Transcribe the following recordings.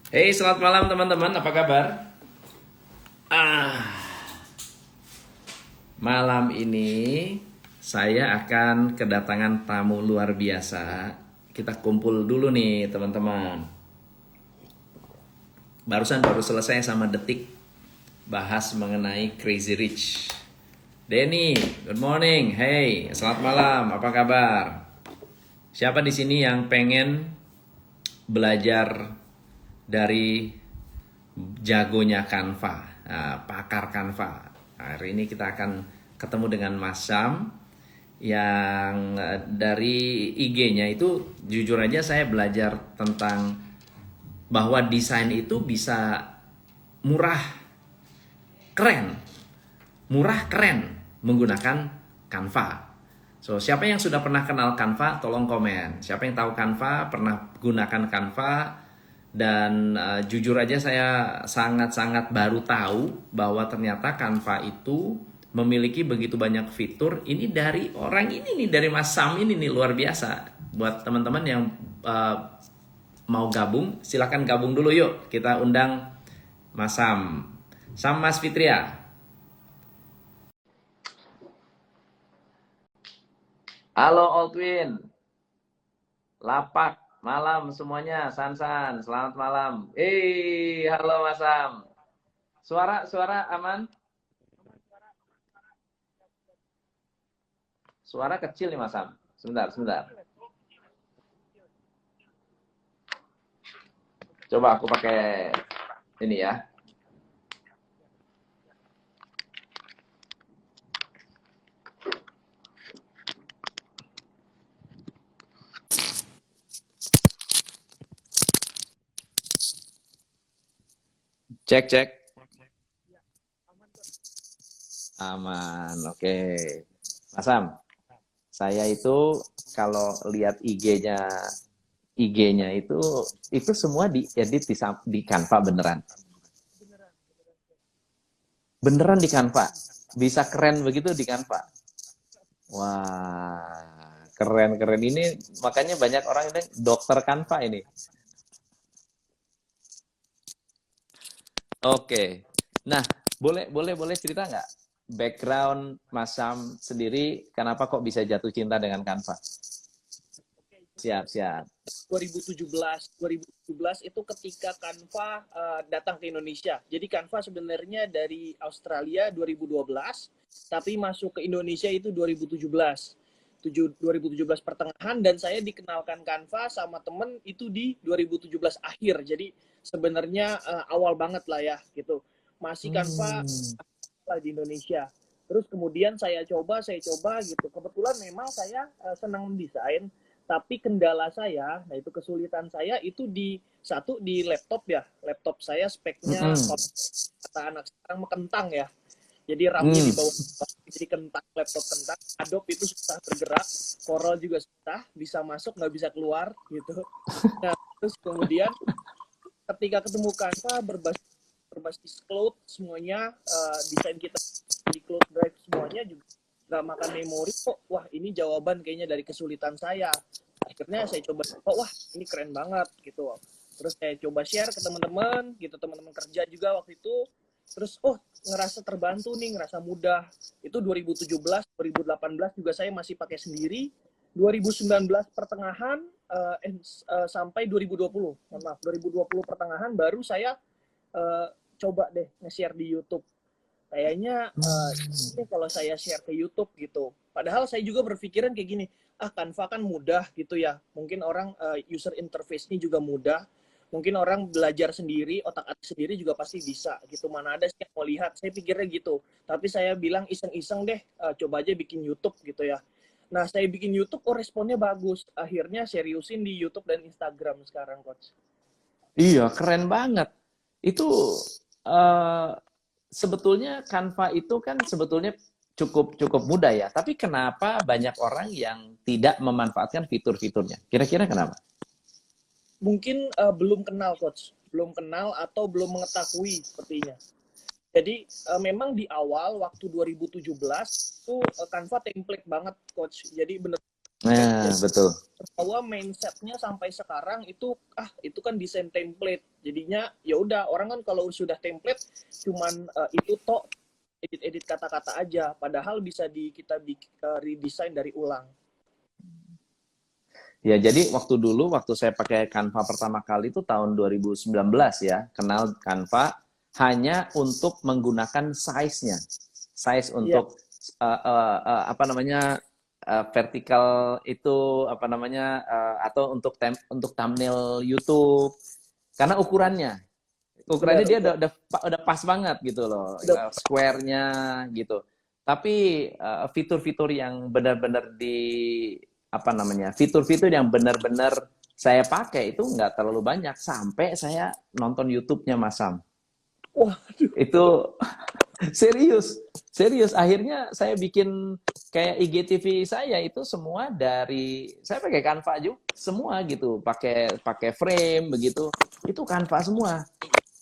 Hey, selamat malam teman-teman. Apa kabar? Ah, Malam ini saya akan kedatangan tamu luar biasa. Kita kumpul dulu nih, teman-teman. Baru selesai sama Detik bahas mengenai Crazy Rich. Denny, good morning. Hey, selamat malam. Apa kabar? Siapa di sini yang pengen belajar dari jagonya Canva, pakar Canva? Hari ini kita akan ketemu dengan Mas Sam yang dari IG-nya itu jujur aja saya belajar tentang bahwa desain itu bisa murah, keren, murah keren menggunakan Canva. So, siapa yang sudah pernah kenal Canva, tolong komen. Siapa yang tahu Canva, pernah gunakan Canva, dan jujur aja saya sangat-sangat baru tahu bahwa ternyata Canva itu memiliki begitu banyak fitur. Ini dari orang ini nih, dari Mas Sam ini nih, luar biasa. Buat teman-teman yang mau gabung, silakan gabung dulu yuk. Kita undang Mas Sam. Sam Mas Fitria. Halo Aldwin, Lapak, malam semuanya, Sansan, selamat malam. Halo Mas Sam. Suara aman? Suara kecil nih Mas Sam. Sebentar, sebentar. Coba aku pakai ini ya. Cek, cek. Aman, oke. Mas Sam, saya itu kalau lihat IG-nya itu semua diedit di Canva beneran. Beneran di Canva. Bisa keren begitu di Canva. Wah, keren-keren ini, makanya banyak orang yang bilang dokter Canva ini. Oke. Nah, boleh cerita nggak background Mas Sam sendiri, kenapa kok bisa jatuh cinta dengan Canva? Siap, siap. 2017 itu ketika Canva datang ke Indonesia. Jadi Canva sebenarnya dari Australia 2012, tapi masuk ke Indonesia itu 2017. 2017 pertengahan, dan saya dikenalkan Canva sama temen itu di 2017 akhir. Jadi sebenarnya awal banget lah ya gitu. Masih Canva Hmm. lah di Indonesia. Terus kemudian saya coba gitu. Kebetulan memang saya senang mendesain, tapi kendala saya, nah itu kesulitan saya itu di satu di laptop ya. Laptop saya speknya Mm-mm. kalau kata anak sekarang kentang ya. Jadi RAM-nya Hmm. di bawah, jadi kentang, laptop kentang. Adobe itu susah bergerak, Corel juga susah, bisa masuk nggak bisa keluar gitu. Nah, terus kemudian ketika ketemu Canva berbasis cloud semuanya, desain kita di cloud drive semuanya juga nggak makan memori kok. Wah, ini jawaban kayaknya dari kesulitan saya. Akhirnya saya coba, oh, wah ini keren banget gitu. Terus saya coba share ke teman-teman gitu, teman-teman kerja juga waktu itu. Terus oh, ngerasa terbantu nih, ngerasa mudah. Itu 2017, 2018 juga saya masih pakai sendiri. 2019 pertengahan sampai 2020, maaf, 2020 pertengahan baru saya coba deh nge-share di YouTube. Kayaknya kalau saya share ke YouTube gitu. Padahal saya juga berpikiran kayak gini, Canva kan mudah gitu ya. Mungkin orang user interface-nya juga mudah. Mungkin orang belajar sendiri, otak-atik sendiri juga pasti bisa gitu. Mana ada sih yang mau lihat. Saya pikirnya gitu. Tapi saya bilang iseng-iseng deh, coba aja bikin YouTube gitu ya. Nah, saya bikin YouTube, oh responnya bagus. Akhirnya seriusin di YouTube dan Instagram sekarang, Coach. Iya, keren banget. Itu eh, sebetulnya Canva itu kan sebetulnya cukup cukup mudah ya. Tapi kenapa banyak orang yang tidak memanfaatkan fitur-fiturnya? Kira-kira kenapa? Mungkin belum kenal, Coach. Belum kenal atau belum mengetahui sepertinya. Jadi memang di awal waktu 2017 itu Canva template banget, Coach. Jadi bener Nah, betul. Bahwa mindsetnya sampai sekarang itu kan desain template, jadinya ya udah orang kan kalau sudah template cuman itu tok edit kata-kata aja, padahal bisa kita redesign dari ulang. Ya, jadi waktu saya pakai Canva pertama kali itu tahun 2019 ya, kenal Canva hanya untuk menggunakan size-nya. Size Iya, untuk apa namanya vertikal itu apa namanya atau untuk thumbnail YouTube karena ukurannya benar dia benar. udah pas banget gitu loh, Udah. square-nya gitu. Tapi fitur-fitur yang benar-benar apa namanya, fitur-fitur yang benar-benar saya pakai itu nggak terlalu banyak sampai saya nonton YouTube-nya Mas Sam. Wah, Itu serius, serius. Akhirnya saya bikin kayak IGTV saya itu semua saya pakai Canva juga semua gitu, pakai pakai frame begitu, itu Canva semua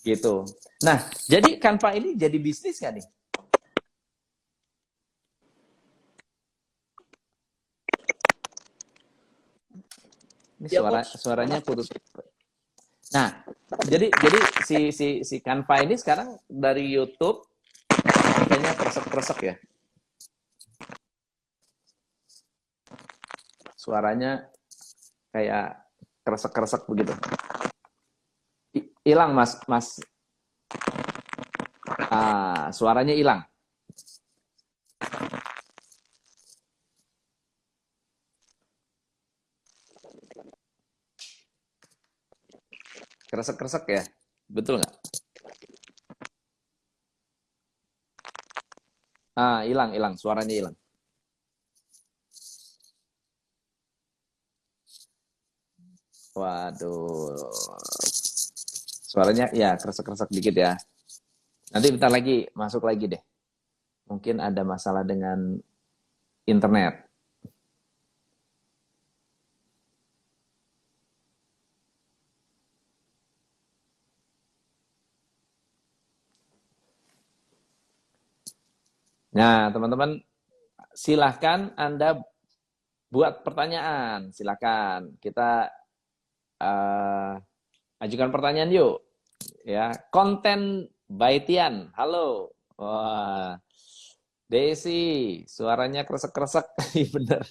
gitu. Nah, jadi Canva ini jadi bisnis kan nih? Ini ya coach, suaranya putus. Nah, jadi si Canva ini sekarang dari YouTube kayaknya kresek-kresek ya. Suaranya kayak kresek-kresek begitu. Hilang Mas, Mas. Suaranya hilang. Kresek-kresek ya. Betul nggak? Hilang, hilang. Suaranya hilang. Waduh. Suaranya ya kresek-kresek dikit ya. Nanti bentar lagi masuk lagi deh. Mungkin ada masalah dengan internet. Nah, teman-teman, silahkan Anda buat pertanyaan. Silahkan. Kita ajukan pertanyaan yuk. Ya, konten Baitian. Halo. Wah, Desi, suaranya kresek-kresek. Iya bener.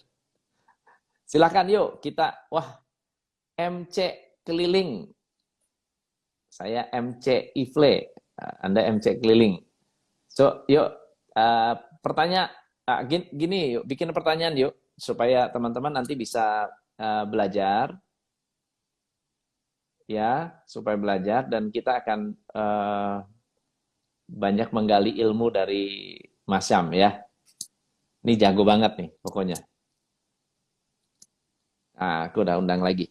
Silahkan yuk kita. Wah, MC keliling. Saya MC Ifle. Anda MC keliling. So, yuk pertanyaan gini, yuk bikin pertanyaan yuk supaya teman-teman nanti bisa belajar ya, supaya belajar dan kita akan banyak menggali ilmu dari Mas Syam ya. Ini jago banget nih pokoknya. Aku udah undang lagi.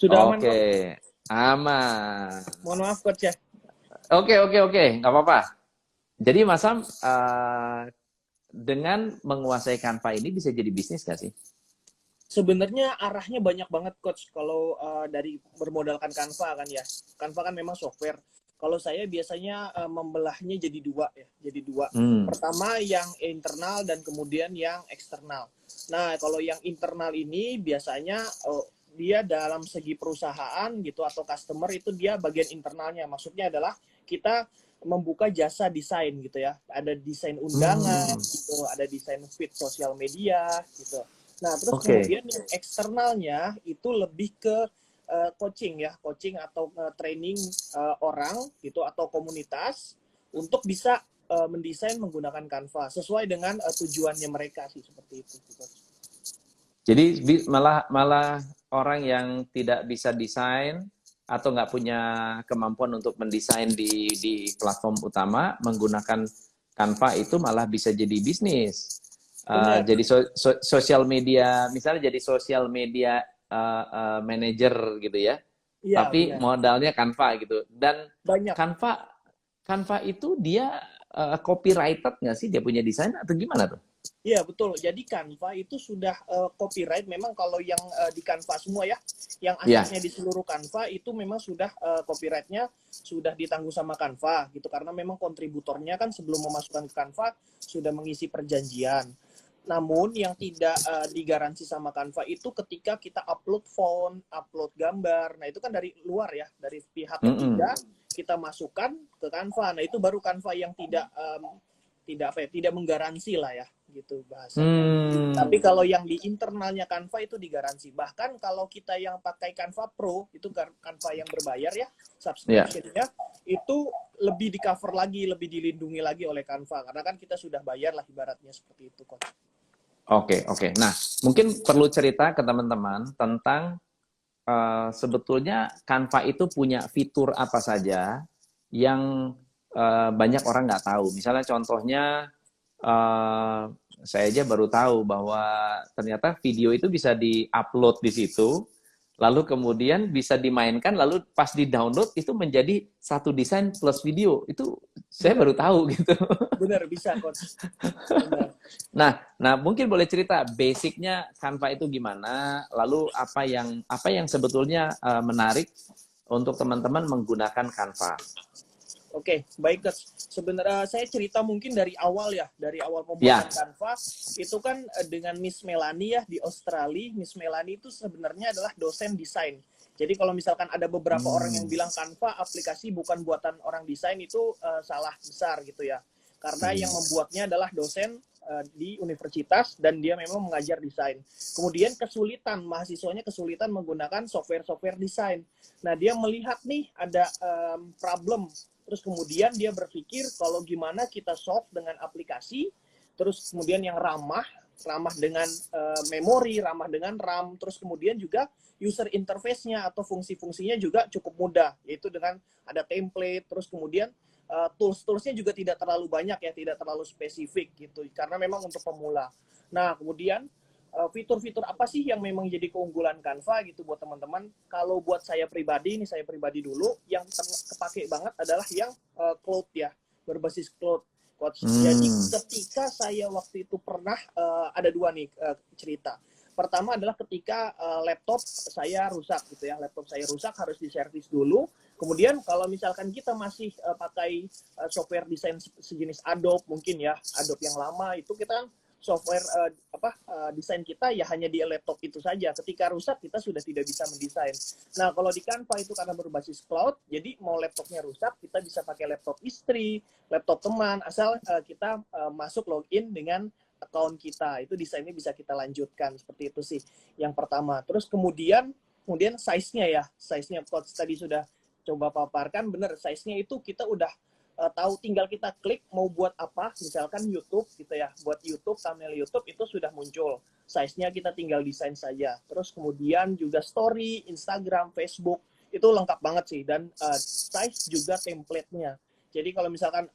sudah aman Oke, coach. aman. Mohon maaf coach ya. Oke, nggak apa-apa. Jadi Mas Sam, dengan menguasai Canva ini bisa jadi bisnis nggak sih? Sebenarnya arahnya banyak banget coach kalau dari bermodalkan Canva kan ya. Canva kan memang software. Kalau saya biasanya membelahnya jadi dua ya, jadi dua. Hmm. Pertama yang internal dan kemudian yang eksternal. Nah, kalau yang internal ini biasanya dia dalam segi perusahaan gitu atau customer itu dia bagian internalnya. Maksudnya adalah kita membuka jasa desain gitu ya. Ada desain undangan gitu, ada desain feed sosial media gitu. Nah, terus Oke. kemudian yang eksternalnya itu lebih ke coaching ya, coaching atau training orang gitu atau komunitas untuk bisa mendesain menggunakan Canva sesuai dengan tujuannya mereka sih seperti itu. Gitu. Jadi malah malah orang yang tidak bisa desain atau nggak punya kemampuan untuk mendesain di platform utama menggunakan Canva itu malah bisa jadi bisnis. Benar. Jadi sosial media, misalnya jadi sosial media manager gitu ya. Iya, Tapi benar. modalnya Canva gitu. Dan Banyak. Canva Canva itu dia copyrighted nggak sih? Dia punya desain atau gimana tuh? Iya, betul. Jadi Canva itu sudah copyright memang kalau yang di Canva semua ya, yang Ya. asetnya di seluruh Canva itu memang sudah copyrightnya sudah ditanggung sama Canva gitu karena memang kontributornya kan sebelum memasukkan ke Canva sudah mengisi perjanjian. Namun yang tidak digaransi sama Canva itu ketika kita upload font, upload gambar. Nah, itu kan dari luar ya, dari pihak ketiga kita masukkan ke Canva. Nah, itu baru Canva yang tidak menggaransi lah ya, gitu bahasanya. Tapi kalau yang di internalnya Canva itu digaransi. Bahkan kalau kita yang pakai Canva Pro, itu Canva yang berbayar ya, subscription-nya, itu lebih di-cover lagi, lebih dilindungi lagi oleh Canva. Karena kan kita sudah bayar lah ibaratnya seperti itu, Coach. Oke. Nah, mungkin perlu cerita ke teman-teman tentang sebetulnya Canva itu punya fitur apa saja yang banyak orang nggak tahu. Misalnya contohnya, saya aja baru tahu bahwa ternyata video itu bisa di-upload di situ, lalu kemudian bisa dimainkan, lalu pas di-download itu menjadi satu desain plus video. Itu saya baru tahu gitu. Benar, bisa, Coach. Benar. Nah, mungkin boleh cerita basicnya Canva itu gimana, lalu apa yang sebetulnya menarik untuk teman-teman menggunakan Canva. Oke, baik, Coach. Sebenarnya saya cerita mungkin dari awal ya, dari awal pembuatan Canva, itu kan dengan Miss Melanie ya di Australia. Miss Melanie itu sebenarnya adalah dosen desain. Jadi kalau misalkan ada beberapa orang yang bilang Canva aplikasi bukan buatan orang desain, itu salah besar gitu ya. Karena yang membuatnya adalah dosen di universitas dan dia memang mengajar desain. Kemudian mahasiswanya kesulitan menggunakan software desain. Nah, dia melihat nih ada problem. Terus kemudian dia berpikir kalau gimana kita solve dengan aplikasi, terus kemudian yang ramah dengan memori, ramah dengan RAM, terus kemudian juga user interface-nya atau fungsi-fungsinya juga cukup mudah, yaitu dengan ada template, terus kemudian tools-toolsnya juga tidak terlalu banyak ya, tidak terlalu spesifik gitu, karena memang untuk pemula. Nah, kemudian fitur-fitur apa sih yang memang jadi keunggulan Canva gitu buat teman-teman? Kalau buat saya pribadi, ini saya pribadi dulu, yang kepake banget adalah yang cloud ya, berbasis cloud. Jadi ketika saya waktu itu pernah ada dua nih cerita. Pertama adalah ketika laptop saya rusak gitu ya, laptop saya rusak harus diservis dulu. Kemudian kalau misalkan kita masih pakai software desain sejenis Adobe mungkin ya, Adobe yang lama itu kita software desain kita ya hanya di laptop itu saja. Ketika rusak kita sudah tidak bisa mendesain. Nah, kalau di Canva itu karena berbasis cloud, jadi mau laptopnya rusak kita bisa pakai laptop istri, laptop teman, asal kita masuk login dengan account kita. Itu desainnya bisa kita lanjutkan seperti itu sih. Yang pertama. Terus kemudian size-nya ya. Size-nya Coach tadi sudah coba paparkan, benar size-nya itu kita udah tahu, tinggal kita klik mau buat apa, misalkan YouTube gitu ya, buat YouTube, thumbnail YouTube itu sudah muncul, size-nya kita tinggal desain saja. Terus kemudian juga story, Instagram, Facebook, itu lengkap banget sih, dan size juga template-nya. Jadi kalau misalkan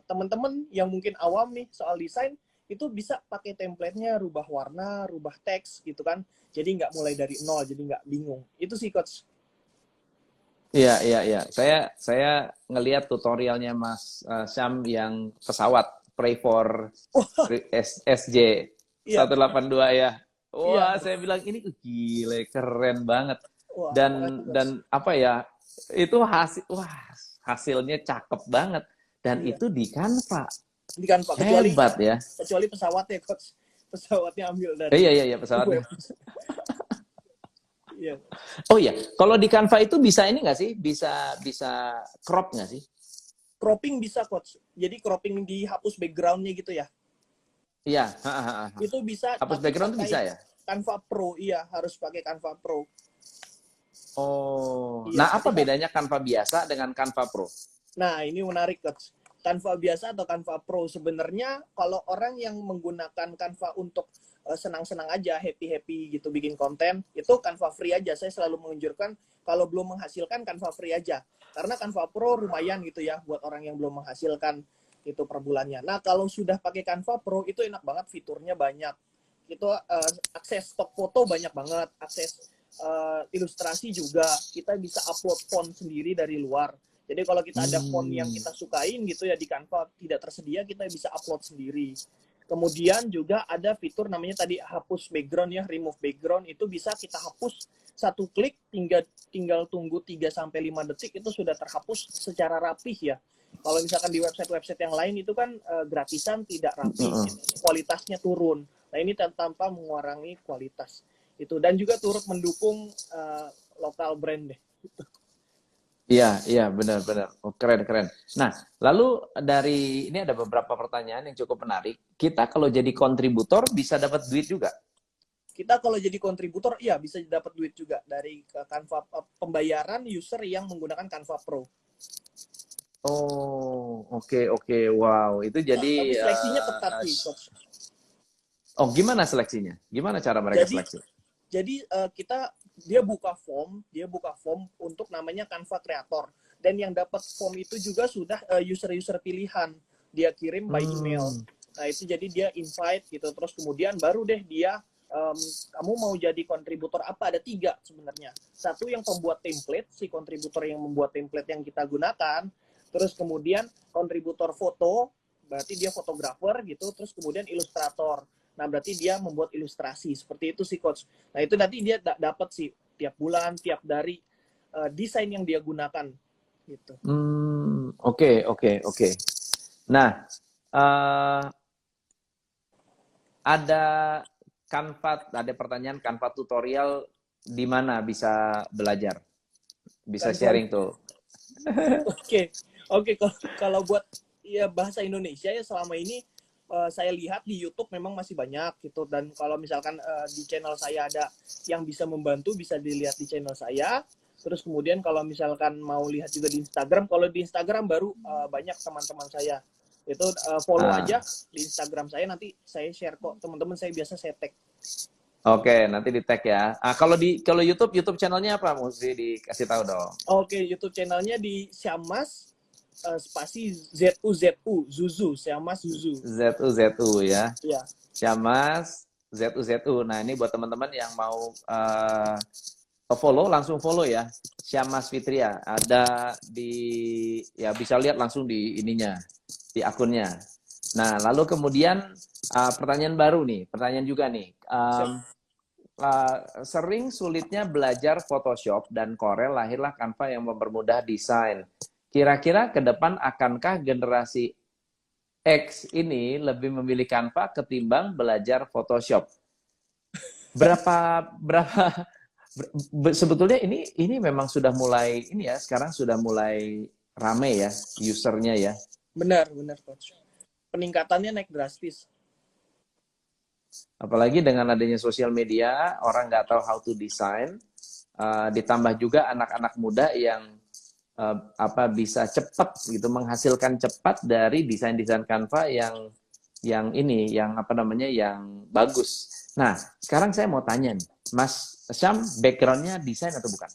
teman-teman yang mungkin awam nih soal desain, itu bisa pakai template-nya, rubah warna, rubah teks gitu kan, jadi nggak mulai dari nol, jadi nggak bingung. Itu sih Coach. Iya. Saya ngelihat tutorialnya Mas Syam yang pesawat Pray for SJ 182 ya. Wah, saya bilang ini gile, keren banget. Wah, Dan apa ya? Itu hasilnya cakep banget, dan itu di Canva. Di Canva, Hebat ya. Kecuali pesawatnya, Coach. Pesawatnya ambil dari Iya, pesawatnya. Iya. Oh iya, kalau di Canva itu bisa ini nggak sih? Bisa crop nggak sih? Cropping bisa, Coach. Jadi cropping dihapus background-nya gitu ya? Iya. Itu bisa. Hapus background itu bisa ya? Canva Pro, iya. Harus pakai Canva Pro. Oh. Iya, nah, apa bedanya Canva biasa dengan Canva Pro? Nah, ini menarik, Coach. Canva biasa atau Canva Pro, sebenarnya kalau orang yang menggunakan Canva untuk senang-senang aja, happy-happy gitu bikin konten, itu Canva free aja. Saya selalu menganjurkan kalau belum menghasilkan Canva free aja. Karena Canva Pro lumayan gitu ya buat orang yang belum menghasilkan itu per bulannya. Nah, kalau sudah pakai Canva Pro itu enak banget, fiturnya banyak. Itu akses stok foto banyak banget, akses ilustrasi juga. Kita bisa upload font sendiri dari luar. Jadi kalau kita ada font yang kita sukain gitu ya di Canva tidak tersedia, kita bisa upload sendiri. Kemudian juga ada fitur namanya tadi hapus background ya, remove background, itu bisa kita hapus satu klik, tinggal tunggu 3-5 detik itu sudah terhapus secara rapih ya. Kalau misalkan di website-website yang lain itu kan gratisan, tidak rapi, kualitasnya turun. Nah ini tanpa mengurangi kualitas itu, dan juga turut mendukung lokal brand deh. Iya, iya, benar-benar. Oh, keren, keren. Nah, lalu dari ini ada beberapa pertanyaan yang cukup menarik. Kita kalau jadi kontributor bisa dapat duit juga. Kita kalau jadi kontributor, iya bisa dapat duit juga dari Canva, pembayaran user yang menggunakan Canva Pro. Oh, oke, oke. Wow, itu jadi Tapi seleksinya ketat sih, Coach. oh, gimana seleksinya? Gimana cara mereka Jadi seleksi? dia buka form untuk namanya Canva Creator, dan yang dapat form itu juga sudah user-user pilihan, dia kirim by email. Nah itu jadi dia invite gitu, terus kemudian baru deh dia kamu mau jadi kontributor apa, ada 3 sebenarnya. Satu yang pembuat template, si kontributor yang membuat template yang kita gunakan, terus kemudian kontributor foto, berarti dia fotografer gitu, terus kemudian ilustrator. Nah, berarti dia membuat ilustrasi. Seperti itu sih, Coach. Nah, itu nanti dia dapat sih tiap bulan, tiap dari desain yang dia gunakan. Gitu. Oke, oke, oke. Nah, ada ada pertanyaan Canva tutorial di mana bisa belajar? Bisa Canva. sharing tuh. Oke. Oke, kalau buat ya bahasa Indonesia ya selama ini saya lihat di YouTube memang masih banyak gitu, dan kalau misalkan di channel saya ada yang bisa membantu, bisa dilihat di channel saya. Terus kemudian kalau misalkan mau lihat juga di Instagram, kalau di Instagram baru banyak teman-teman saya itu follow aja di Instagram saya, nanti saya share kok, teman-teman saya biasa saya tag. Oke, nanti di tag ya. Kalau YouTube channelnya apa? Mesti dikasih tahu dong. Oke, YouTube channelnya di Syamas spasi ZUZU, Zuzu, Syamas Zuzu. ZUZU ya. Iya. Syamas ZUZU. Nah, ini buat teman-teman yang mau follow, langsung follow ya. Syamas Fitria. Ada ya bisa lihat langsung di ininya, di akunnya. Nah, lalu kemudian pertanyaan baru nih, pertanyaan juga nih. Sering sulitnya belajar Photoshop dan Corel, lahirlah Canva yang mempermudah desain. Kira-kira ke depan akankah generasi X ini lebih memilih Canva ketimbang belajar Photoshop? Sebetulnya ini memang sudah mulai ini ya, sekarang sudah mulai rame ya usernya ya. Benar, Coach. Peningkatannya naik drastis. Apalagi dengan adanya sosial media, orang nggak tahu how to design, ditambah juga anak-anak muda yang bisa cepat gitu, menghasilkan cepat dari desain-desain Canva yang bagus. Nah, sekarang saya mau tanya nih, Mas Syam, background-nya desain atau bukan?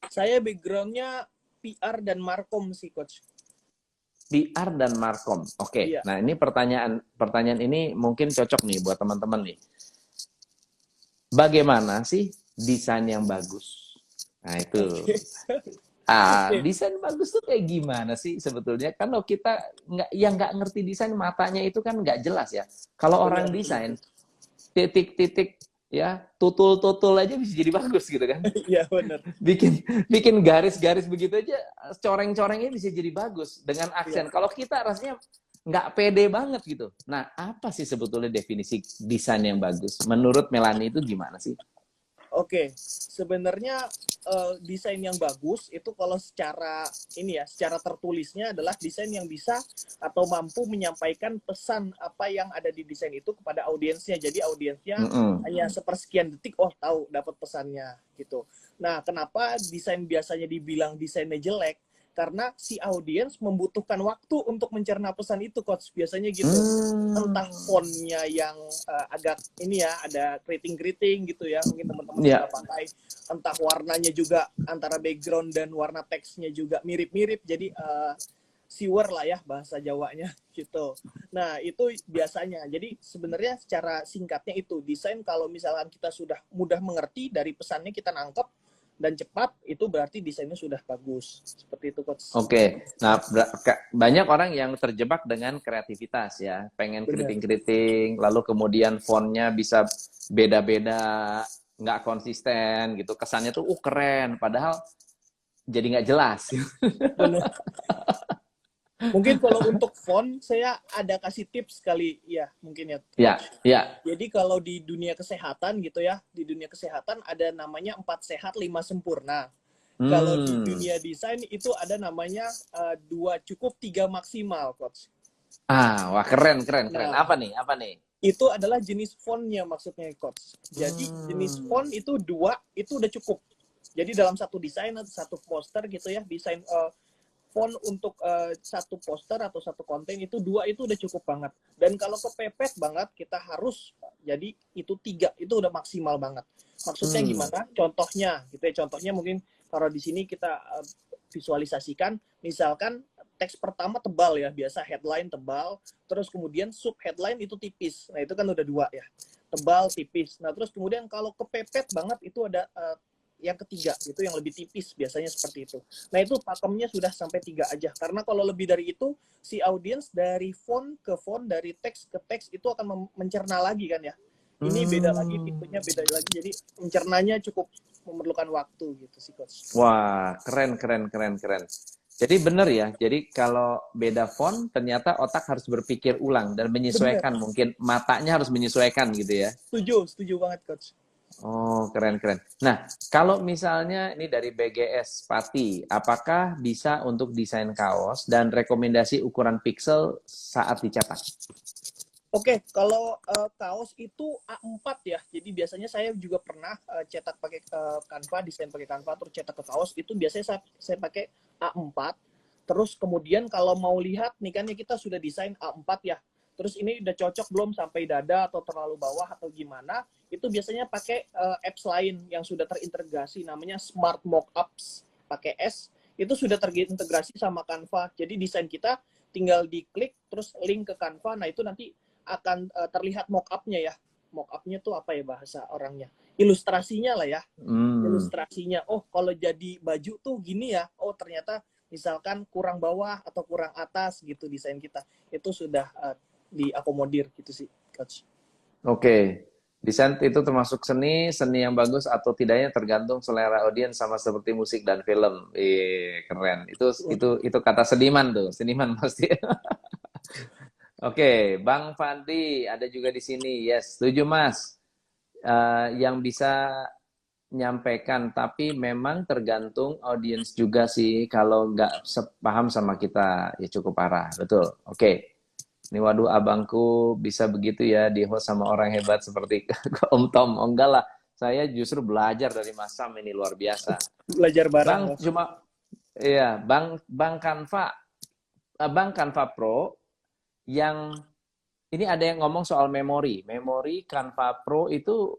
Saya background-nya PR dan Markom sih, Coach. PR dan Markom. Oke. Iya. Nah, ini pertanyaan ini mungkin cocok nih buat teman-teman nih. Bagaimana sih desain yang bagus? Nah, itu. Desain bagus tuh kayak gimana sih sebetulnya? Kalau kita nggak ngerti desain, matanya itu kan nggak jelas ya. Kalau orang desain, titik-titik ya, tutul-tutul aja bisa jadi bagus gitu kan. Iya, benar. Bikin garis-garis begitu aja, coreng-corengnya bisa jadi bagus dengan aksen. Kalau kita rasanya nggak pede banget gitu. Nah, apa sih sebetulnya definisi desain yang bagus? Menurut Melanie itu gimana sih? Oke, sebenarnya desain yang bagus itu kalau secara tertulisnya adalah desain yang bisa atau mampu menyampaikan pesan apa yang ada di desain itu kepada audiensnya. Jadi audiensnya hanya sepersekian detik, tahu dapat pesannya gitu. Nah, kenapa desain biasanya dibilang desainnya jelek? Karena si audiens membutuhkan waktu untuk mencerna pesan itu, Coach. Biasanya gitu. Entah fontnya yang agak ada keriting-keriting gitu ya, mungkin teman-teman suka pakai. Entah warnanya juga antara background dan warna teksnya juga mirip-mirip. Jadi siwer lah ya bahasa Jawanya gitu. Nah, itu biasanya. Jadi sebenarnya secara singkatnya itu, desain kalau misalkan kita sudah mudah mengerti, dari pesannya kita nangkep dan cepat, itu berarti desainnya sudah bagus. Seperti itu, Coach. Oke. Nah, banyak orang yang terjebak dengan kreativitas ya. Pengen keriting-keriting, lalu kemudian fontnya bisa beda-beda, nggak konsisten gitu. Kesannya tuh keren, padahal jadi nggak jelas. Benar. Mungkin kalau untuk font, saya ada kasih tips kali ya, mungkin ya, Ya, Coach. ya. Jadi kalau di dunia kesehatan gitu ya, di dunia kesehatan ada namanya 4 sehat 5 sempurna. Kalau di Hmm. dunia desain itu ada namanya 2 cukup 3 maksimal, Coach. Wah keren, keren, keren. Nah, Apa nih? Apa nih? itu adalah jenis fontnya maksudnya, Coach. Jadi jenis Hmm. font itu 2, itu udah cukup. Jadi dalam satu desain atau satu poster gitu ya, desain font untuk satu poster atau satu konten itu 2 itu udah cukup banget. Dan kalau kepepet banget kita harus jadi itu 3 itu udah maksimal banget. Maksudnya gimana? Contohnya gitu ya. Contohnya mungkin kalau di sini kita visualisasikan, misalkan teks pertama tebal ya, biasa headline tebal, terus kemudian sub headline itu tipis. Nah, itu kan udah 2 ya. Tebal, tipis. Nah, terus kemudian kalau kepepet banget itu ada yang ketiga, itu yang lebih tipis, biasanya seperti itu. Nah, itu pakemnya sudah sampai 3 aja. Karena kalau lebih dari itu, si audiens dari font ke font, dari teks ke teks, itu akan mencerna lagi kan ya. Ini beda lagi, Hmm. tipenya beda lagi, jadi mencernanya cukup memerlukan waktu gitu sih, Coach. Wah, keren, keren, keren, keren. Jadi benar ya. Jadi kalau beda font, ternyata otak harus berpikir ulang dan Bener, menyesuaikan. Mungkin matanya harus menyesuaikan gitu ya. setuju banget, Coach. Oh, keren, keren. Nah, kalau misalnya ini dari BGS Pati, apakah bisa untuk desain kaos dan rekomendasi ukuran pixel saat dicetak? Oke, kalau kaos itu A4 ya. Jadi biasanya saya juga pernah cetak pakai Canva, desain pakai Canva, terus cetak ke kaos. Itu biasanya saya pakai A4. Terus kemudian kalau mau lihat nih kan ya kita sudah desain A4 ya. Terus ini udah cocok belum sampai dada atau terlalu bawah atau gimana? Itu biasanya pakai apps lain yang sudah terintegrasi namanya Smart Mockups pakai S. Itu sudah terintegrasi sama Canva. Jadi desain kita tinggal diklik terus link ke Canva. Nah, itu nanti akan terlihat mock-up-nya ya. Mock-up-nya tuh apa ya bahasa orangnya? Ilustrasinya lah ya. Hmm. Ilustrasinya. Oh, kalau jadi baju tuh gini ya. Oh, ternyata misalkan kurang bawah atau kurang atas gitu desain kita. Itu sudah diakomodir gitu sih, Coach. Oke. Desain itu termasuk seni, seni yang bagus atau tidaknya tergantung selera audiens sama seperti musik dan film. Keren. Itu kata seniman tuh, seniman pasti. Oke, Bang Fadli ada juga di sini. Yes, setuju Mas. Yang bisa nyampaikan, tapi memang tergantung audiens juga sih. Kalau nggak sepaham sama kita, ya cukup parah. Betul. Oke. Ini waduh abangku bisa begitu ya di host sama orang hebat seperti Om Tom. Oh enggak lah, saya justru belajar dari Mas Sam ini luar biasa. Belajar bareng, Bang, Mas. cuma iya, Bang Canva, Bang Canva Pro yang ini ada yang ngomong soal memori. Memori Canva Pro itu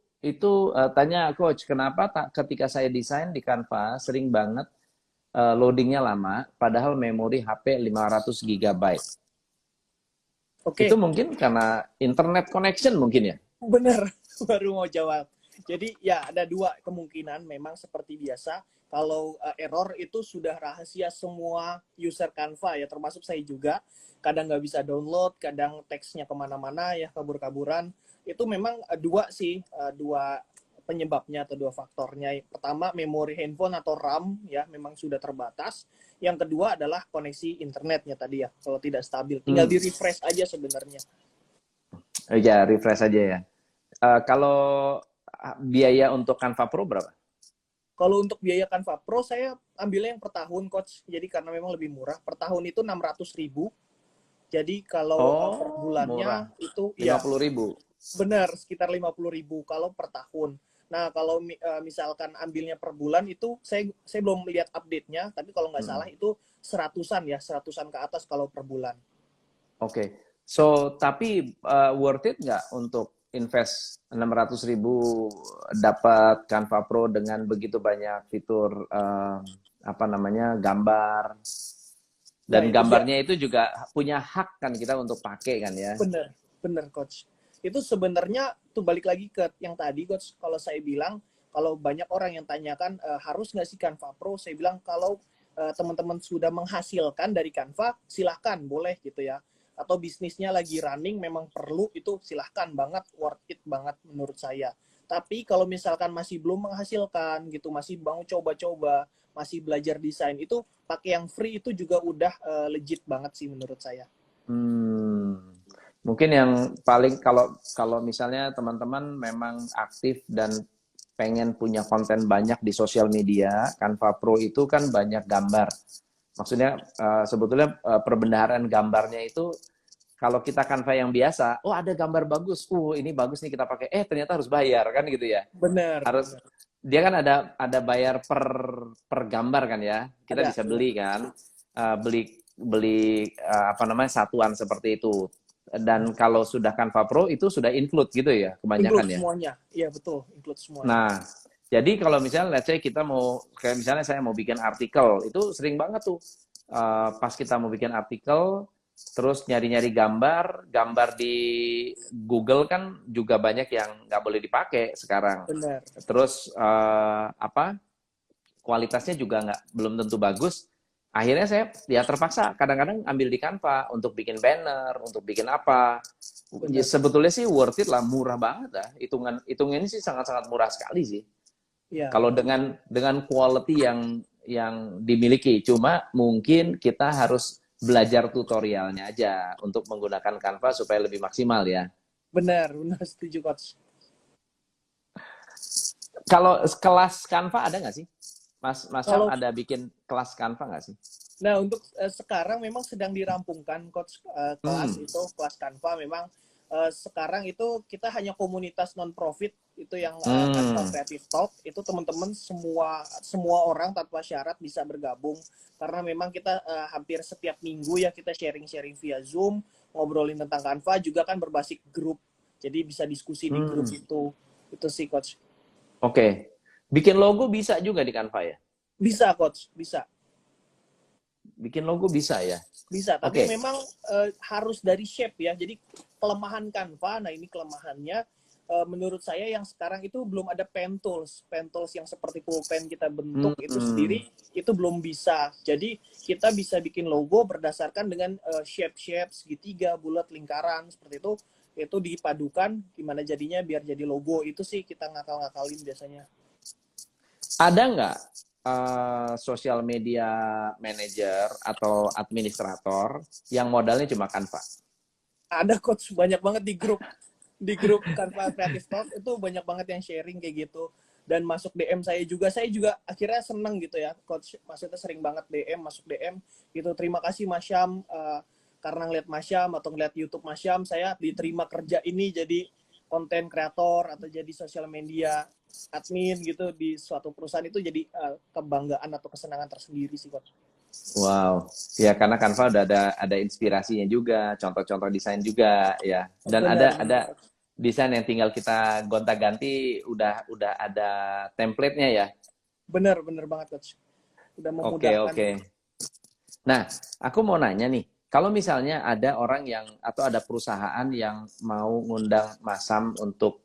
tanya coach, kenapa ketika saya desain di Canva sering banget loadingnya lama, padahal memori HP 500 GB. Itu Oke, mungkin karena internet connection mungkin ya? bener, baru mau jawab. Jadi ya ada 2 kemungkinan memang seperti biasa. Kalau error itu sudah rahasia semua user Canva ya, termasuk saya juga. Kadang nggak bisa download, kadang teksnya kemana-mana ya, kabur-kaburan. Itu memang 2 penyebabnya atau 2 faktornya. Pertama, memori handphone atau RAM ya memang sudah terbatas. Yang kedua adalah koneksi internetnya tadi ya, kalau tidak stabil. Tinggal Hmm. di refresh aja sebenarnya. Ya, refresh aja ya. Kalau biaya untuk Canva Pro berapa? Kalau untuk biaya Canva Pro, saya ambilnya yang per tahun, Coach. Jadi karena memang lebih murah. Per tahun itu 600.000. Jadi kalau per Oh, murah. bulannya itu, lima ya puluh ribu. benar, sekitar 50.000 kalau per tahun. Nah, kalau misalkan ambilnya per bulan itu, saya belum lihat update-nya, tapi kalau nggak Hmm. salah itu seratusan ya, seratusan ke atas kalau per bulan. Oke. So, tapi worth it nggak untuk invest 600.000 dapat Canva Pro dengan begitu banyak fitur apa namanya gambar Nah, dan itu dia. gambarnya itu juga punya hak kan kita untuk pakai kan ya? Bener, bener, Coach. Itu sebenarnya tuh balik lagi ke yang tadi, Coach. Kalau saya bilang, kalau banyak orang yang tanyakan harus nggak sih Canva Pro, saya bilang kalau teman-teman sudah menghasilkan dari Canva, silahkan, boleh gitu ya. Atau bisnisnya lagi running, memang perlu, itu silahkan banget, worth it banget menurut saya. Tapi kalau misalkan masih belum menghasilkan gitu, masih mau coba-coba, masih belajar desain, itu pakai yang free itu juga udah legit banget sih menurut saya. Hmm, mungkin yang paling kalau kalau misalnya teman-teman memang aktif dan pengen punya konten banyak di sosial media, Canva Pro itu kan banyak gambar. Maksudnya sebetulnya perbendaharaan gambarnya itu kalau kita Canva yang biasa, oh ada gambar bagus, ini bagus nih kita pakai. Ternyata harus bayar kan gitu ya. Bener, Harus bener. dia kan ada bayar per gambar kan ya. Kita Ada, bisa iya. beli kan. Beli beli apa namanya satuan seperti itu. Dan kalau sudah Canva Pro itu sudah include gitu ya kebanyakan Include ya. semuanya. Iya, betul. Include semuanya. Nah, jadi kalau misalnya let's say kita mau kayak misalnya saya mau bikin artikel, itu sering banget tuh pas kita mau bikin artikel terus nyari-nyari gambar, gambar di Google kan juga banyak yang nggak boleh dipakai sekarang. Bener. Terus apa kualitasnya juga nggak belum tentu bagus. Akhirnya saya ya terpaksa kadang-kadang ambil di Canva untuk bikin banner, untuk bikin apa. Ya, Bener. sebetulnya sih worth it lah, murah banget lah. Hitungan ini sih sangat-sangat murah sekali sih. Iya. Kalau dengan quality yang dimiliki, cuma mungkin kita harus belajar tutorialnya aja untuk menggunakan Canva supaya lebih maksimal ya. Bener. Bener. Setuju, Coach. Kalau kelas Canva ada nggak sih? Mas Syam Kalau ada bikin kelas Canva nggak sih? Nah, untuk sekarang memang sedang dirampungkan coach kelas Hmm. itu, kelas Canva memang sekarang itu kita hanya komunitas non profit itu yang Canva Hmm. Creative Talk itu teman-teman semua orang tanpa syarat bisa bergabung karena memang kita hampir setiap minggu ya kita sharing-sharing via Zoom, ngobrolin tentang Canva juga kan berbasis grup. Jadi bisa diskusi di grup Hmm. itu. Itu sih coach. Oke. Bikin logo bisa juga di Canva ya? Bisa coach, bisa. Bikin logo bisa ya? Bisa, tapi Oke. memang harus dari shape ya. Jadi kelemahan Canva, nah ini kelemahannya menurut saya yang sekarang itu belum ada pen tools. Pen tools yang seperti pulpen kita bentuk itu Hmm. sendiri itu belum bisa. Jadi kita bisa bikin logo berdasarkan dengan shape-shape, segitiga, bulat, lingkaran seperti itu dipadukan gimana jadinya biar jadi logo. Itu sih kita ngakal-ngakalin biasanya. Ada nggak sosial media manager atau administrator yang modalnya cuma Canva? Ada coach banyak banget di grup Canva Creative Talk itu banyak banget yang sharing kayak gitu dan masuk DM saya juga akhirnya seneng gitu ya coach, maksudnya sering banget masuk DM gitu, terima kasih Mas Syam karena ngeliat Mas Syam atau ngeliat YouTube Mas Syam saya diterima kerja ini jadi konten kreator atau jadi sosial media admin gitu di suatu perusahaan, itu jadi kebanggaan atau kesenangan tersendiri sih coach. Wow, ya karena Canva udah ada inspirasinya juga, contoh-contoh desain juga ya. Dan Benar, ada desain yang tinggal kita gonta-ganti udah ada template-nya ya. benar benar banget coach, udah Oke, memudahkan. oke. Nah, aku mau nanya nih, kalau misalnya ada orang yang atau ada perusahaan yang mau ngundang Masam untuk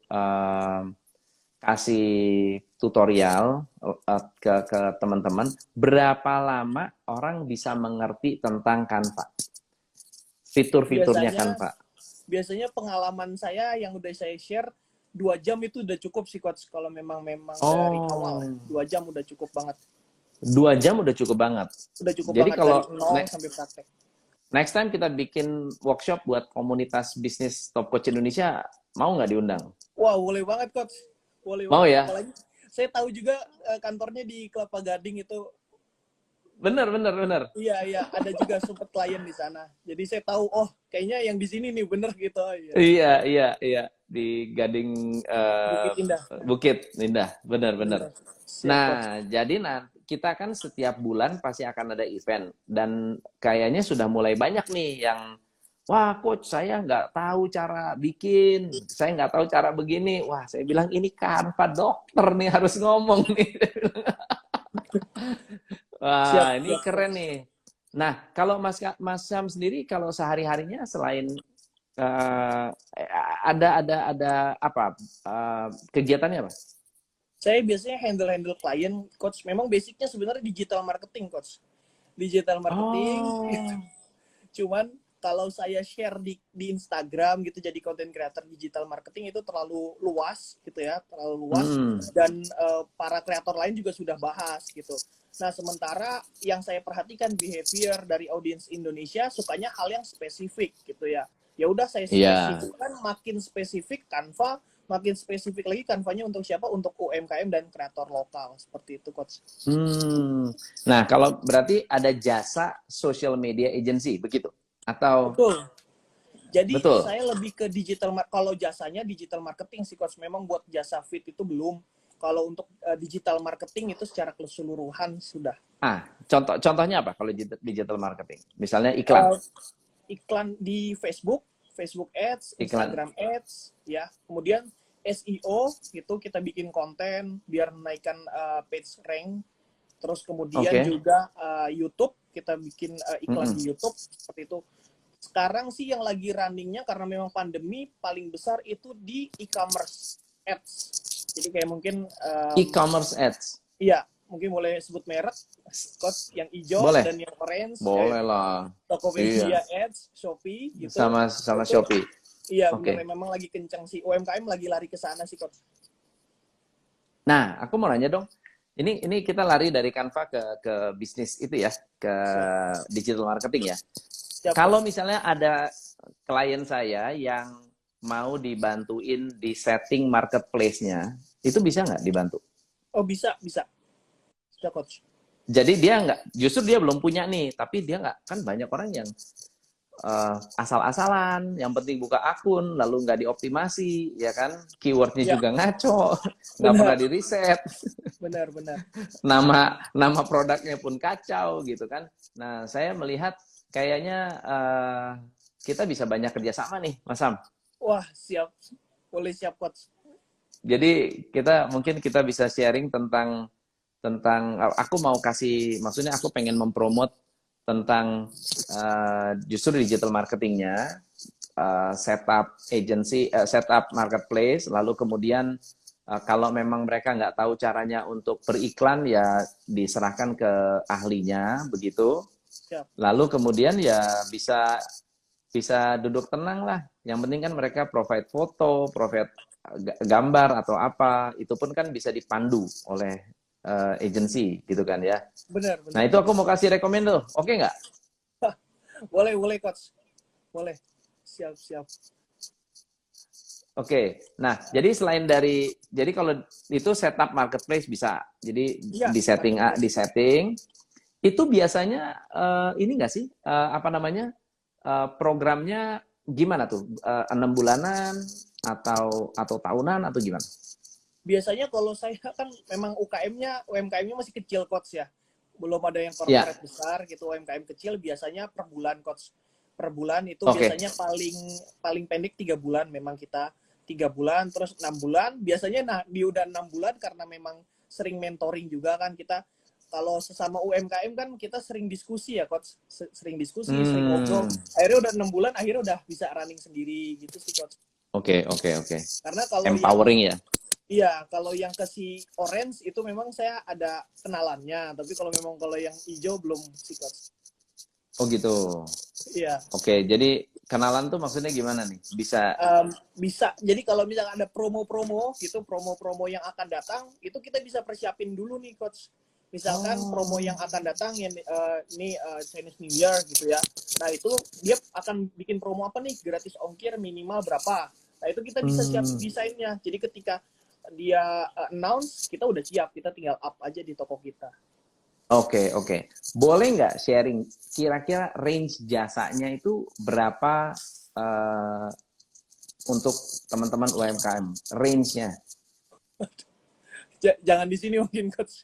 kasih tutorial ke teman-teman, berapa lama orang bisa mengerti tentang Canva? Fitur-fiturnya biasanya Canva. biasanya pengalaman saya yang udah saya share 2 jam itu udah cukup sih coach, kalau memang dari awal Oh, 2 jam udah cukup banget, 2 jam udah cukup banget. udah cukup Jadi banget kalau dari nol sampai praktek. next time kita bikin workshop buat komunitas bisnis Top Coach Indonesia, mau nggak diundang? Wah, boleh banget coach, boleh Mau banget, ya? apalagi saya tahu juga kantornya di Kelapa Gading itu. Bener, bener, bener. Iya, iya, ada juga sempet klien di sana, jadi saya tahu oh kayaknya yang di sini nih bener gitu. Oh, iya. Iya, iya, iya. Di Gading Bukit Indah. Bukit Indah, bener, bener. Bener. Siap Nah, coach. jadi kita kan setiap bulan pasti akan ada event dan kayaknya sudah mulai banyak nih yang wah coach saya nggak tahu cara bikin, saya nggak tahu cara begini. Wah saya bilang ini Canva dokter nih harus ngomong nih. Siap, Wah ini siap keren coach. nih. Nah kalau Mas Syam sendiri kalau sehari-harinya selain ada apa kegiatannya apa? Saya biasanya handle klien coach, memang basicnya sebenarnya digital marketing coach, digital marketing. Oh. Cuman kalau saya share di Instagram gitu jadi content creator digital marketing itu terlalu luas gitu ya, terlalu luas dan para kreator lain juga sudah bahas gitu. Nah, sementara yang saya perhatikan behavior dari audiens Indonesia sukanya hal yang spesifik gitu ya. Ya udah saya Iya. spesifikkan makin spesifik Canva, makin spesifik lagi Canvanya untuk siapa? Untuk UMKM dan kreator lokal. Seperti itu, Coach. Nah, kalau berarti ada jasa social media agency, begitu? Atau Betul. Jadi betul? saya lebih ke kalau jasanya digital marketing sih Coach. Memang buat jasa fit itu belum. Kalau untuk digital marketing itu secara keseluruhan sudah. Contohnya apa kalau digital marketing? Misalnya iklan. Uh, iklan di Facebook, Facebook Ads, Iklan. Instagram Ads, ya. Kemudian SEO gitu kita bikin konten biar menaikkan page rank. Terus kemudian juga YouTube kita bikin iklan di YouTube seperti itu. Sekarang sih yang lagi runningnya karena memang pandemi paling besar itu di e-commerce ads. Jadi kayak mungkin e-commerce ads. Iya, mungkin boleh sebut merek, Coach, yang hijau Boleh. dan yang orange. Boleh lah. Tokopedia Ads, Shopee gitu. Sama Shopee. Iya, benar memang lagi kencang sih. UMKM lagi lari ke sana sih, Coach. Nah, aku mau nanya dong. Ini kita lari dari Canva ke bisnis itu ya, ke digital marketing ya. Siap, kalau misalnya ada klien saya yang mau dibantuin di setting marketplace-nya, itu bisa nggak dibantu? Oh, bisa. Bisa, Coach. Jadi justru dia belum punya nih, tapi dia nggak, kan banyak orang yang asal-asalan, yang penting buka akun, lalu nggak dioptimasi, ya kan? Keywordnya juga ngaco, nggak pernah di riset. Benar. Nama produknya pun kacau gitu kan. Nah, saya melihat kayaknya kita bisa banyak kerjasama nih, Mas Sam. Wah, siap. Boleh siap, Coach. Jadi mungkin kita bisa sharing tentang aku mau maksudnya aku pengen mempromot tentang justru digital marketingnya, setup agency, setup marketplace, lalu kemudian kalau memang mereka nggak tahu caranya untuk beriklan ya diserahkan ke ahlinya begitu. Lalu kemudian ya bisa duduk tenang lah. Yang penting kan mereka provide foto, provide gambar atau apa, itu pun kan bisa dipandu oleh agency gitu kan ya. Benar. Nah itu aku mau kasih rekomend tuh, oke nggak? Boleh Coach. Boleh. Siap. Oke, nah jadi jadi kalau itu setup marketplace bisa, jadi ya, di setting, itu biasanya ini nggak sih apa namanya programnya gimana tuh 6 bulanan atau tahunan atau gimana? Biasanya kalau saya kan memang UMKM-nya masih kecil Coach ya, belum ada yang corporate besar gitu. UMKM kecil biasanya per bulan Coach, per bulan itu biasanya paling pendek 3 bulan memang kita 3 bulan terus 6 bulan biasanya. Nah di udah 6 bulan karena memang sering mentoring juga kan kita. Kalau sesama UMKM kan kita sering diskusi ya Coach, sering diskusi, sering ngobrol. Akhirnya udah 6 bulan akhirnya udah bisa running sendiri gitu sih Coach. Oke. Karena kalau empowering ya. Iya, kalau yang ke si orange itu memang saya ada kenalannya, tapi kalau yang hijau belum sih Coach. Oh gitu. Iya. Oke, jadi kenalan tuh maksudnya gimana nih? Bisa. Bisa. Jadi kalau misalnya ada promo-promo gitu, promo-promo yang akan datang, itu kita bisa persiapin dulu nih Coach. Misalkan promo yang akan datang yang ini Chinese New Year gitu ya. Nah itu dia akan bikin promo apa nih? Gratis ongkir minimal berapa? Nah itu kita bisa siap desainnya. Jadi ketika dia announce, kita udah siap. Kita tinggal up aja di toko kita. Oke. Boleh nggak sharing kira-kira range jasanya itu berapa untuk teman-teman UMKM? Range-nya? Jangan di sini mungkin Coach.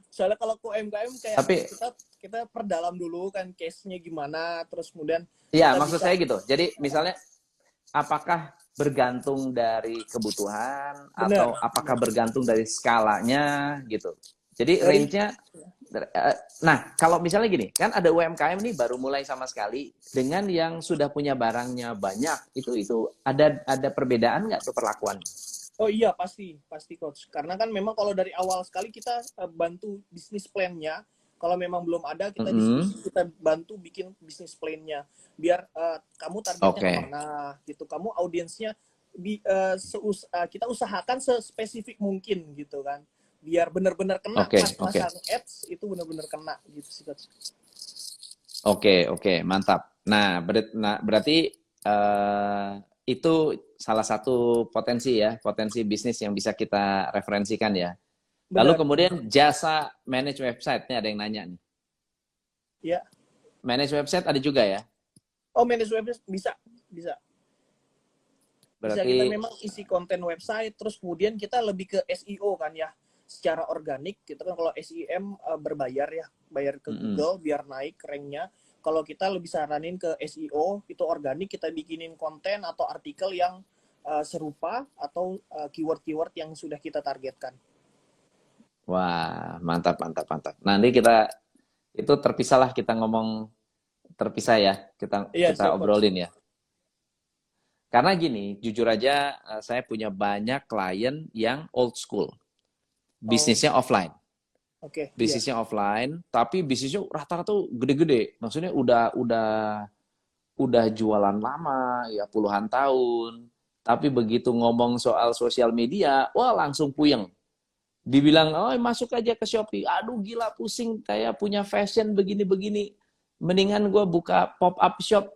Soalnya kalau ke UMKM kayak kita perdalam dulu kan case-nya gimana, terus kemudian iya, maksud saya gitu. Jadi misalnya apakah bergantung dari kebutuhan atau apakah bergantung dari skalanya gitu. Jadi range-nya nah, kalau misalnya gini, kan ada UMKM nih baru mulai sama sekali dengan yang sudah punya barangnya banyak, itu ada perbedaan nggak tuh perlakuan? Oh iya, pasti Coach. Karena kan memang kalau dari awal sekali kita bantu bisnis plan-nya, Kalau memang belum ada, kita Mm-mm. diskusi, kita bantu bikin bisnis plan-nya. Biar kamu targetnya Oke. kemana, gitu. Kamu audiensnya kita usahakan sespesifik mungkin gitu kan. Biar benar-benar kena Oke, pas oke. masang ads itu benar-benar kena gitu sih Coach. Oke, oke, mantap. Nah, berarti eh, itu salah satu potensi ya, potensi bisnis yang bisa kita referensikan ya. Lalu Benar, kemudian benar. jasa manage website, nih ada yang nanya nih. Ya. Manage website ada juga ya? Oh, manage website bisa, bisa. Bisa Berarti, kita memang isi konten website, terus kemudian kita lebih ke SEO kan ya, secara organik gitu kan. Kalau SEM berbayar ya, bayar ke mm-mm. Google biar naik ranknya. Kalau kita lebih saranin ke SEO, itu organik, kita bikinin konten atau artikel yang serupa atau keyword-keyword yang sudah kita targetkan. Wah, mantap, mantap, mantap. Nanti kita itu terpisahlah kita ngomong terpisah ya, kita Iya, kita siap coach. obrolin ya. Karena gini, jujur aja saya punya banyak klien yang old school, Oh, bisnisnya offline. oke, iya. Bisnisnya offline, tapi bisnisnya rata-rata tuh gede-gede. Maksudnya udah jualan lama, ya puluhan tahun. Tapi begitu ngomong soal sosial media, wah langsung puyeng. Dibilang, oh masuk aja ke Shopee. Aduh gila pusing, kayak punya fashion begini-begini. Mendingan gue buka pop-up shop,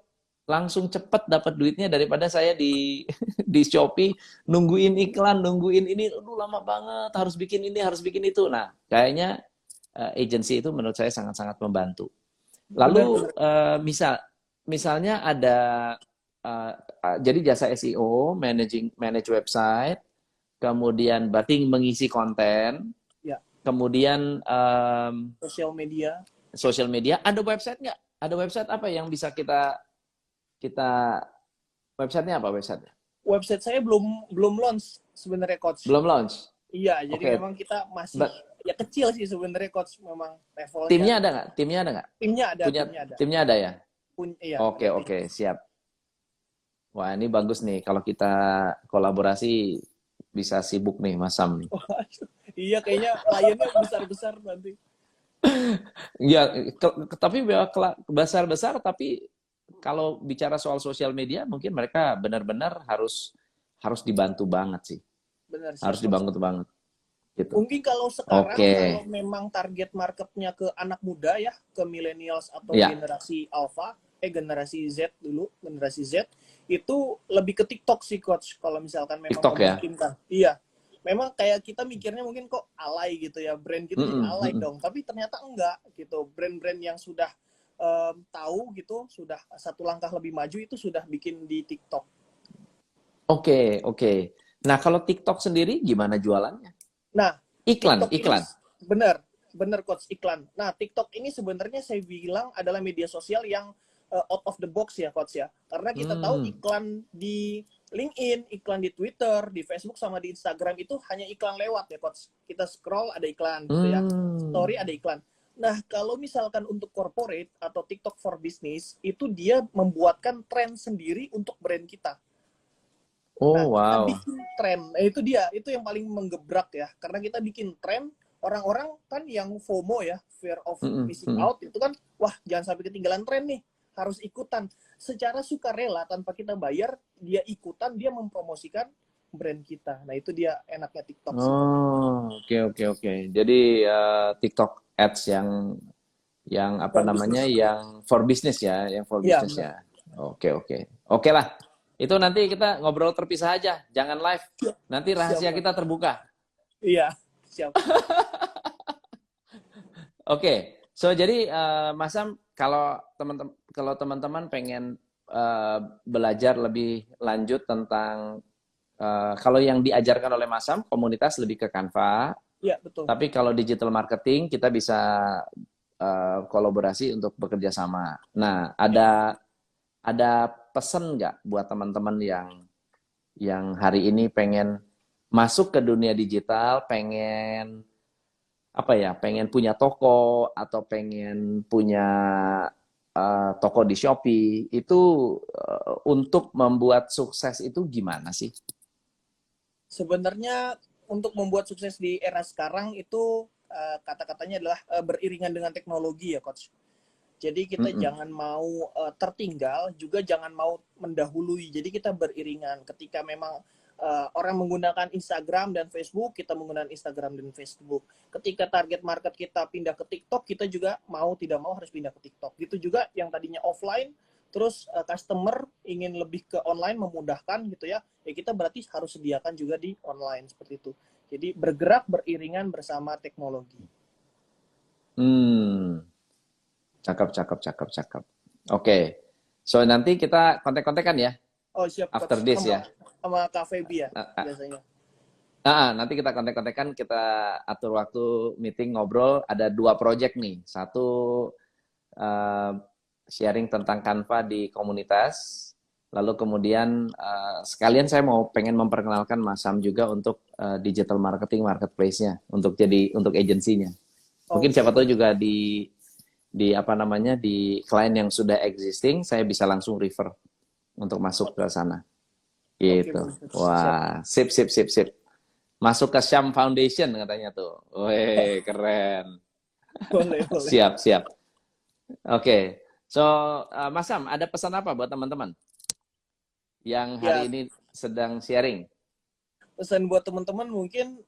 langsung cepet dapat duitnya daripada saya di di Shopee nungguin iklan, nungguin ini, aduh lama banget, harus bikin ini, harus bikin itu. Nah, kayaknya agency itu menurut saya sangat-sangat membantu. Lalu Benar-benar. misalnya ada jadi jasa SEO, manage website, kemudian berarti mengisi konten, Ya, kemudian sosial media. sosial media. Ada website nggak? Ada website apa yang bisa kita kita websitenya apa website? Website saya belum belum launch sebenarnya coach. Belum launch. Iya, jadi Oke. memang kita masih But, ya kecil sih sebenarnya coach, memang levelnya. timnya ada nggak? Timnya ada nggak? Timnya ada, Punya timnya ada. timnya ada ya? Iya, Oke, ada tim. oke, siap. Wah, ini bagus nih kalau kita kolaborasi bisa sibuk nih Mas Sam nih. Iya, kayaknya kliennya besar-besar nanti. Ya, tapi besar-besar tapi kalau bicara soal sosial media mungkin mereka benar-benar harus harus dibantu banget sih. Benar, Harus siap coach. dibantu banget gitu. Mungkin kalau sekarang, kalau Oke. memang target marketnya ke anak muda ya, ke millennials atau Ya. generasi alpha, generasi Z dulu, generasi Z, itu lebih ke TikTok sih coach, kalau misalkan memang TikTok ya. memungkinkan. Iya, memang kayak kita mikirnya mungkin kok alay gitu ya, brand gitu jadi Mm-mm, alay mm-mm. dong, tapi ternyata enggak gitu. Brand-brand yang sudah tahu gitu, sudah satu langkah lebih maju itu sudah bikin di TikTok. Oke, oke. Nah, kalau TikTok sendiri gimana jualannya? Nah, Iklan, TikTok ini iklan. benar, benar coach, iklan. Nah, TikTok ini sebenarnya saya bilang adalah media sosial yang out of the box ya coach ya. Karena kita tahu Hmm. iklan di LinkedIn, iklan di Twitter, di Facebook sama di Instagram itu hanya iklan lewat ya coach. Kita scroll ada iklan gitu ya. Hmm. Story ada iklan. Nah, kalau misalkan untuk corporate atau TikTok for business, itu dia membuatkan tren sendiri untuk brand kita. Nah, Oh, kita wow. bikin tren. Nah, itu dia. Itu yang paling menggebrak ya. Karena kita bikin tren, orang-orang kan yang FOMO ya, fear of Mm-mm, missing mm-mm. out, itu kan, wah jangan sampai ketinggalan tren nih. Harus ikutan. Secara sukarela, tanpa kita bayar, dia ikutan, dia mempromosikan brand kita. Nah, itu dia enaknya TikTok sih, Kak. Oh, oke, oke, oke. Jadi TikTok Ads yang apa For namanya, business. yang for business ya, yang for Iya, business benar. ya. Oke, oke. Oke lah. Itu nanti kita ngobrol terpisah aja, jangan live. Nanti Siap, rahasia Kak. kita terbuka. Iya, siap. Oke. So jadi Mas Sam, kalau teman-teman pengen belajar lebih lanjut tentang kalau yang diajarkan oleh Mas Sam, komunitas lebih ke Canva. Iya, betul. Tapi kalau digital marketing kita bisa kolaborasi untuk bekerja sama. Nah, ada pesan nggak buat teman-teman yang hari ini pengen masuk ke dunia digital, pengen apa ya, pengen punya toko atau pengen punya toko di Shopee itu untuk membuat sukses itu gimana sih? Sebenarnya untuk membuat sukses di era sekarang itu kata-katanya adalah beriringan dengan teknologi ya Coach. Jadi kita jangan mau tertinggal, juga jangan mau mendahului. Jadi kita beriringan. Ketika memang orang menggunakan Instagram dan Facebook, kita menggunakan Instagram dan Facebook. Ketika target market kita pindah ke TikTok, kita juga mau tidak mau harus pindah ke TikTok. Gitu juga yang tadinya offline, terus customer ingin lebih ke online, memudahkan gitu ya. Ya kita berarti harus sediakan juga di online seperti itu. Jadi bergerak beriringan bersama teknologi. Cakep. Oke. So nanti kita kontak-kontakan ya. Oh siap. After Coach. this ya. Sama Kak Feby ya biasanya. Nanti kita kontak-kontakan, kita atur waktu meeting ngobrol. Ada 2 project nih. Satu sharing tentang Canva di komunitas. Lalu kemudian sekalian saya pengen memperkenalkan Mas Sam juga untuk digital marketing marketplace-nya untuk agensinya. Mungkin siapa tahu juga di klien yang sudah existing saya bisa langsung refer untuk masuk ke sana. Gitu. Wah, sip. Masuk ke Syam Foundation katanya tuh. Weh, keren. Boleh. Siap. Oke. So, Mas Sam, ada pesan apa buat teman-teman yang hari ini sedang sharing? Pesan buat teman-teman mungkin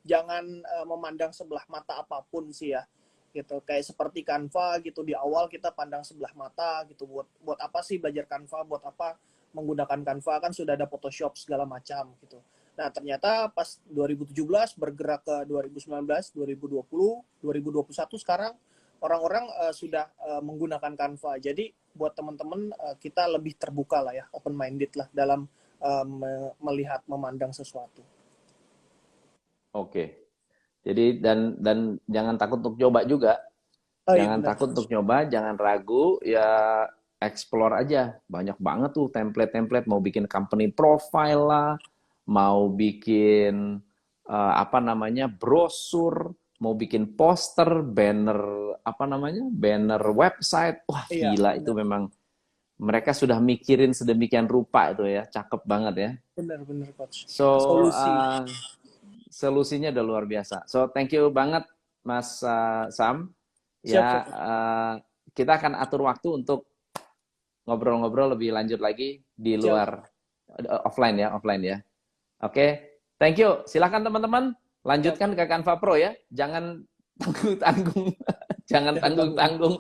jangan memandang sebelah mata apapun sih ya. Gitu. Kayak seperti Canva gitu, di awal kita pandang sebelah mata gitu. Buat apa sih belajar Canva? Buat apa menggunakan Canva? Kan sudah ada Photoshop segala macam gitu. Nah, ternyata pas 2017 bergerak ke 2019, 2020, 2021 sekarang orang-orang sudah menggunakan Canva. Jadi buat teman-teman kita lebih terbuka lah ya, open minded lah dalam melihat, memandang sesuatu. Oke. Jadi dan jangan takut untuk coba juga. Jangan takut untuk nyoba, jangan ragu, ya explore aja. Banyak banget tuh template-template, mau bikin company profile lah, mau bikin brosur, mau bikin poster, banner banner website. Wah, gila itu memang mereka sudah mikirin sedemikian rupa itu ya, cakep banget ya. Benar Coach. So solusinya udah luar biasa. So thank you banget Mas Sam. Ya, kita akan atur waktu untuk ngobrol-ngobrol lebih lanjut lagi di luar offline ya. Oke, thank you. Silakan teman-teman lanjutkan ke Canva Pro ya. Jangan tanggung-tanggung.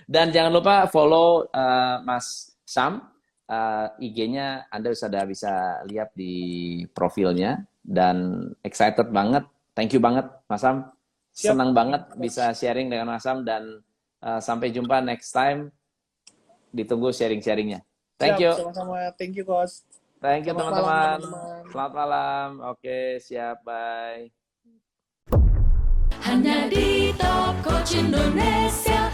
Dan jangan lupa follow Mas Sam. IG-nya Anda sudah bisa lihat di profilnya. Dan excited banget. Thank you banget Mas Sam. Senang banget bisa sharing dengan Mas Sam. Dan sampai jumpa next time. Ditunggu sharing-sharingnya. Thank you. Sama-sama. Thank you Coach. Thank you teman-teman. Selamat malam. Oke, siap. Bye. Hanya di Top Coach Indonesia.